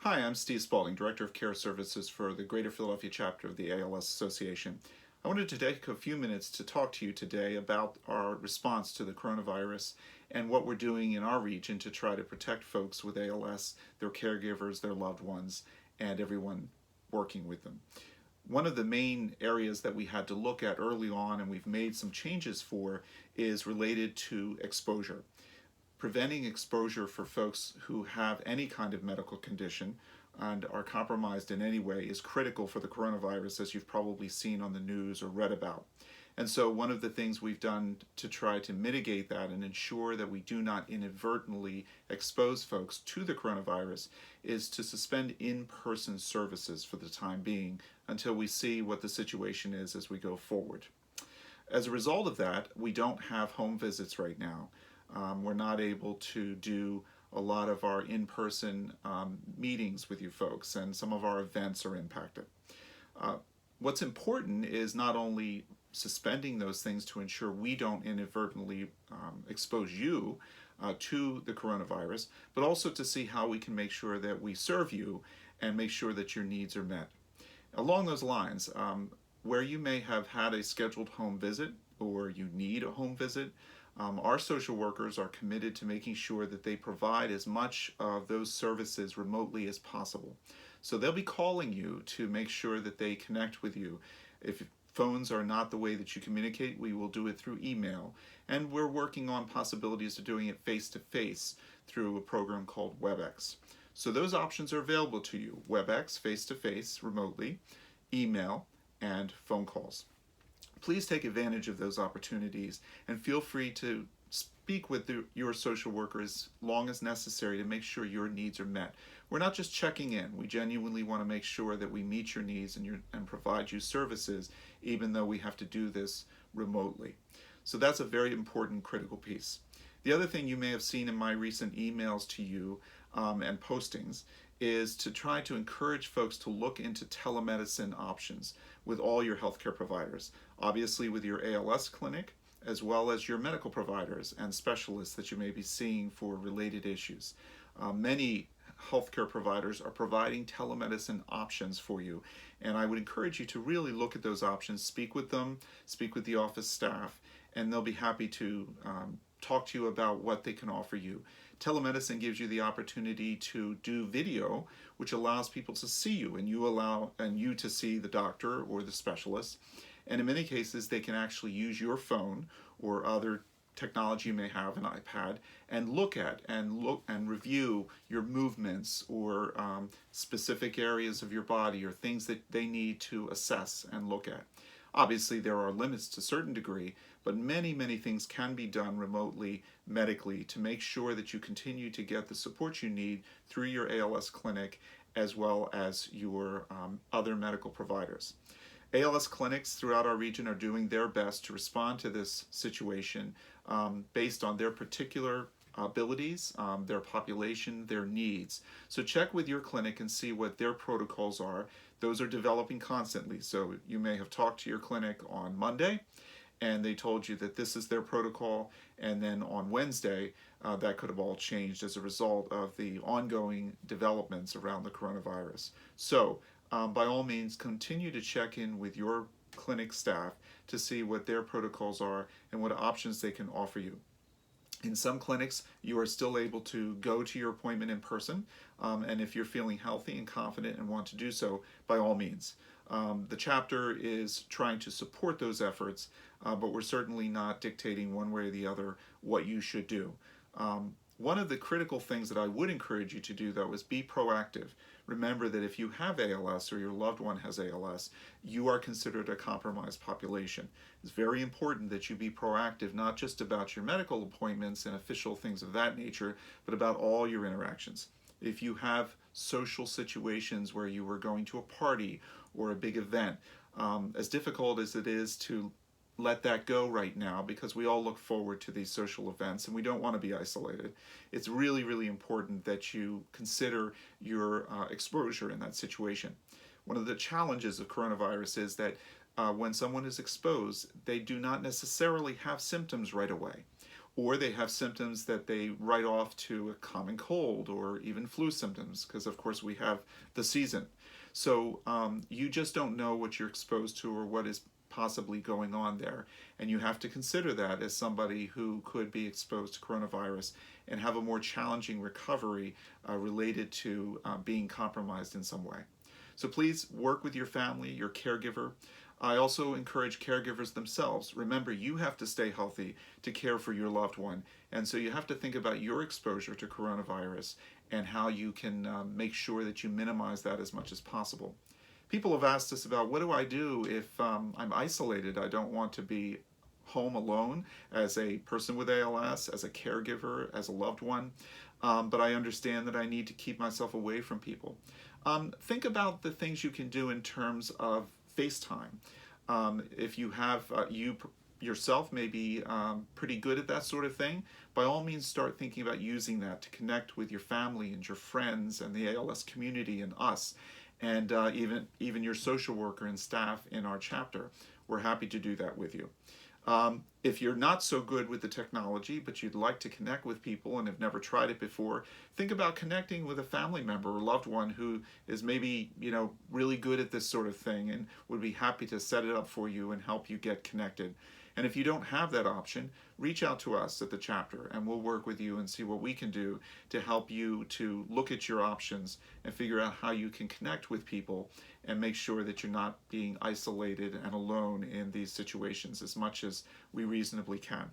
Hi, I'm Steve Spaulding, Director of Care Services for the Greater Philadelphia chapter of the ALS Association. I wanted to take a few minutes to talk to you today about our response to the coronavirus and what we're doing in our region to try to protect folks with ALS, their caregivers, their loved ones, and everyone working with them. One of the main areas that we had to look at early on and we've made some changes for is related to exposure. Preventing exposure for folks who have any kind of medical condition and are compromised in any way is critical for the coronavirus, as you've probably seen on the news or read about. And so one of the things we've done to try to mitigate that and ensure that we do not inadvertently expose folks to the coronavirus is to suspend in-person services for the time being until we see what the situation is as we go forward. As a result of that, we don't have home visits right now. We're not able to do a lot of our in-person meetings with you folks, and some of our events are impacted. What's important is not only suspending those things to ensure we don't inadvertently expose you to the coronavirus, but also to see how we can make sure that we serve you and make sure that your needs are met. Along those lines, where you may have had a scheduled home visit or you need a home visit, our social workers are committed to making sure that they provide as much of those services remotely as possible. So they'll be calling you to make sure that they connect with you. If phones are not the way that you communicate, we will do it through email. And we're working on possibilities of doing it face-to-face through a program called WebEx. So those options are available to you: WebEx, face-to-face, remotely, email, and phone calls. Please take advantage of those opportunities and feel free to speak with your social worker as long as necessary to make sure your needs are met. We're not just checking in. We genuinely want to make sure that we meet your needs and provide you services, even though we have to do this remotely. So that's a very important, critical piece. The other thing you may have seen in my recent emails to you and postings is to try to encourage folks to look into telemedicine options with all your healthcare providers. Obviously with your ALS clinic, as well as your medical providers and specialists that you may be seeing for related issues. Many healthcare providers are providing telemedicine options for you, and I would encourage you to really look at those options, speak with them, speak with the office staff, and they'll be happy to talk to you about what they can offer you. Telemedicine gives you the opportunity to do video, which allows people to see you, and you to see the doctor or the specialist. And in many cases, they can actually use your phone or other technology you may have, an iPad, and look and review your movements or specific areas of your body or things that they need to assess and look at. Obviously, there are limits to a certain degree, but many, many things can be done remotely, medically, to make sure that you continue to get the support you need through your ALS clinic as well as your other medical providers. ALS clinics throughout our region are doing their best to respond to this situation based on their particular abilities, their population, their needs. So check with your clinic and see what their protocols are. Those are developing constantly. So you may have talked to your clinic on Monday and they told you that this is their protocol, and then on Wednesday that could have all changed as a result of the ongoing developments around the coronavirus. So by all means, continue to check in with your clinic staff to see what their protocols are and what options they can offer you. In some clinics, you are still able to go to your appointment in person, and if you're feeling healthy and confident and want to do so, by all means. The chapter is trying to support those efforts, but we're certainly not dictating one way or the other what you should do. One of the critical things that I would encourage you to do, though, is be proactive. Remember that if you have ALS or your loved one has ALS, you are considered a compromised population. It's very important that you be proactive, not just about your medical appointments and official things of that nature, but about all your interactions. If you have social situations where you are going to a party or a big event, as difficult as it is to let that go right now, because we all look forward to these social events and we don't want to be isolated. It's really, really important that you consider your exposure in that situation. One of the challenges of coronavirus is that when someone is exposed, they do not necessarily have symptoms right away. or they have symptoms that they write off to a common cold or even flu symptoms, because of course we have the season. So you just don't know what you're exposed to or what is possibly going on there. And you have to consider that as somebody who could be exposed to coronavirus and have a more challenging recovery related to being compromised in some way. So please work with your family, your caregiver. I also encourage caregivers themselves. Remember, you have to stay healthy to care for your loved one. And so you have to think about your exposure to coronavirus and how you can make sure that you minimize that as much as possible. People have asked us about, what do I do if I'm isolated? I don't want to be home alone as a person with ALS, as a caregiver, as a loved one, but I understand that I need to keep myself away from people. Think about the things you can do in terms of FaceTime. If you have, you yourself may be pretty good at that sort of thing, by all means start thinking about using that to connect with your family and your friends and the ALS community and us, and even your social worker and staff in our chapter. We're happy to do that with you. If you're not so good with the technology, but you'd like to connect with people and have never tried it before, think about connecting with a family member or loved one who is maybe, really good at this sort of thing and would be happy to set it up for you and help you get connected. And if you don't have that option, reach out to us at the chapter and we'll work with you and see what we can do to help you to look at your options and figure out how you can connect with people and make sure that you're not being isolated and alone in these situations as much as we reasonably can.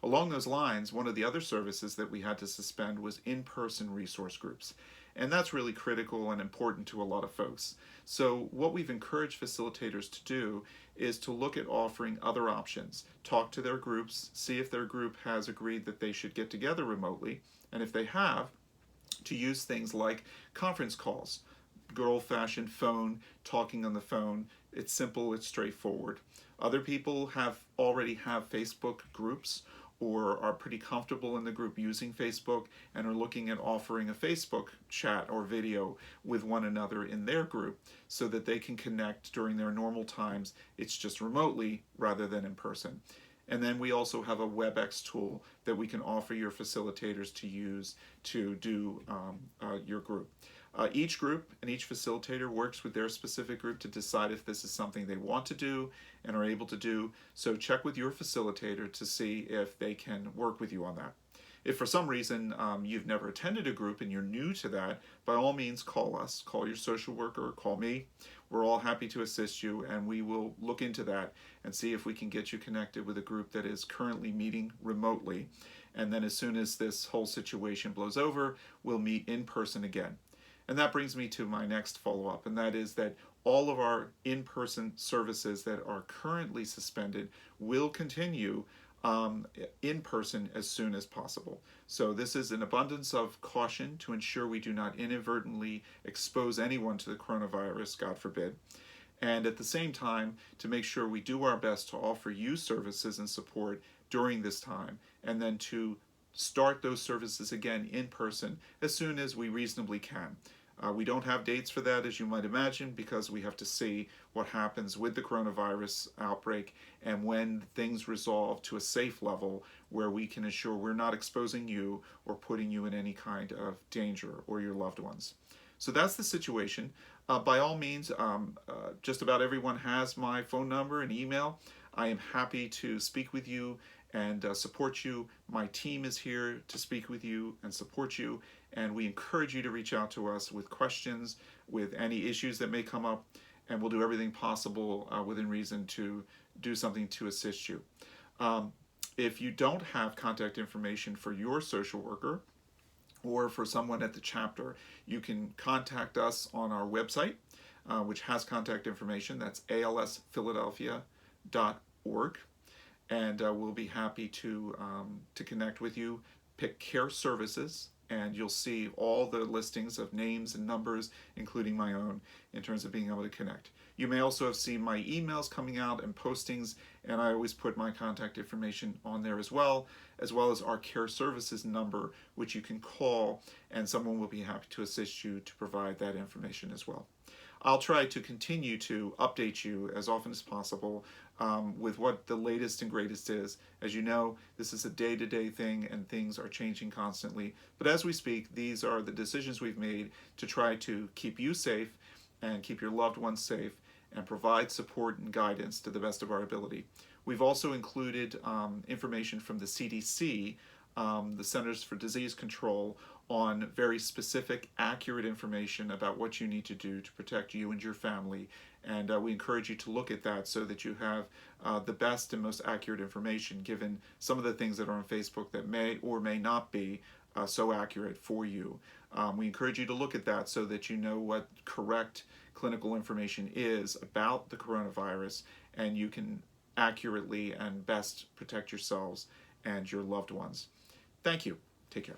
Along those lines, one of the other services that we had to suspend was in-person resource groups. And that's really critical and important to a lot of folks. So what we've encouraged facilitators to do is to look at offering other options. Talk to their groups, see if their group has agreed that they should get together remotely, and if they have, to use things like conference calls, good old-fashioned phone, talking on the phone. It's simple, it's straightforward. Other people already have Facebook groups or are pretty comfortable in the group using Facebook and are looking at offering a Facebook chat or video with one another in their group so that they can connect during their normal times. It's just remotely rather than in person. And then we also have a WebEx tool that we can offer your facilitators to use to do your group. Each group and each facilitator works with their specific group to decide if this is something they want to do and are able to do. So check with your facilitator to see if they can work with you on that. If for some reason you've never attended a group and you're new to that, by all means call us, call your social worker, call me. We're all happy to assist you, and we will look into that and see if we can get you connected with a group that is currently meeting remotely. And then as soon as this whole situation blows over, we'll meet in person again. And that brings me to my next follow-up, and that is that all of our in-person services that are currently suspended will continue in person as soon as possible. So this is an abundance of caution to ensure we do not inadvertently expose anyone to the coronavirus, God forbid. And at the same time, to make sure we do our best to offer you services and support during this time, and then to start those services again in person as soon as we reasonably can. We don't have dates for that, as you might imagine, because we have to see what happens with the coronavirus outbreak and when things resolve to a safe level where we can ensure we're not exposing you or putting you in any kind of danger or your loved ones. So that's the situation. By all means, just about everyone has my phone number and email. I am happy to speak with you and support you. My team is here to speak with you and support you, and we encourage you to reach out to us with questions, with any issues that may come up, and we'll do everything possible within reason to do something to assist you. If you don't have contact information for your social worker or for someone at the chapter, you can contact us on our website, which has contact information. That's alsphiladelphia.org. And we'll be happy to connect with you. Pick Care Services, and you'll see all the listings of names and numbers, including my own, in terms of being able to connect. You may also have seen my emails coming out and postings, and I always put my contact information on there as well as our Care Services number, which you can call, and someone will be happy to assist you to provide that information as well. I'll try to continue to update you as often as possible with what the latest and greatest is. As you know, this is a day-to-day thing and things are changing constantly. But as we speak, these are the decisions we've made to try to keep you safe and keep your loved ones safe and provide support and guidance to the best of our ability. We've also included information from the CDC, the Centers for Disease Control, on very specific, accurate information about what you need to do to protect you and your family. And we encourage you to look at that so that you have the best and most accurate information, given some of the things that are on Facebook that may or may not be so accurate for you. We encourage you to look at that so that you know what correct clinical information is about the coronavirus, and you can accurately and best protect yourselves and your loved ones. Thank you. Take care.